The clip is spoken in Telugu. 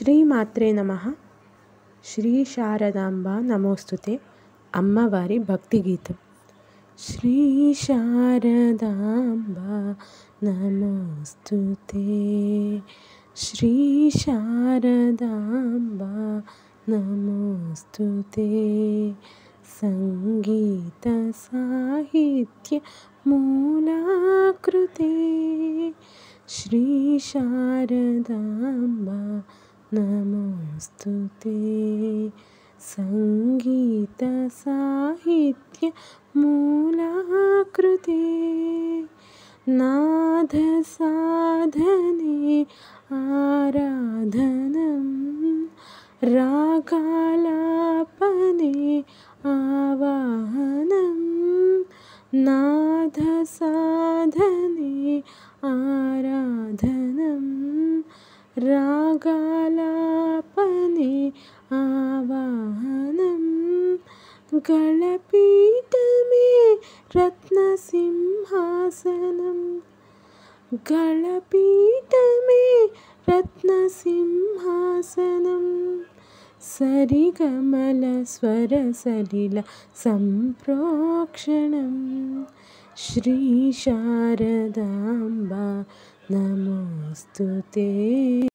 శ్రీమాత్రే నమః. శ్రీ శారదాంబ నమోస్తుతే. అమ్మవారి భక్తి గీతం. శ్రీ శారదాంబ నమోస్తుతే, శ్రీ శారదాంబ నమోస్తుతే. సంగీత సాహిత్య మూలాకృతే శ్రీ శారదాంబ నమోస్తుతే. సంగీత సాహిత్య మూలాకృతే నాద సాధనే ఆరాధనం, రాగాలాపనే ఆవాహనం. నాద సాధనే ఆరాధనం, రాగాలాపనే ఆవాహనం. గళపీఠమే రత్నసింహాసనం, గళపీఠమే రత్నసింహాసనం. సరిగమల స్వర సలిల సంప్రోక్షణం. శ్రీ శారదాంబ నమోస్తుతే.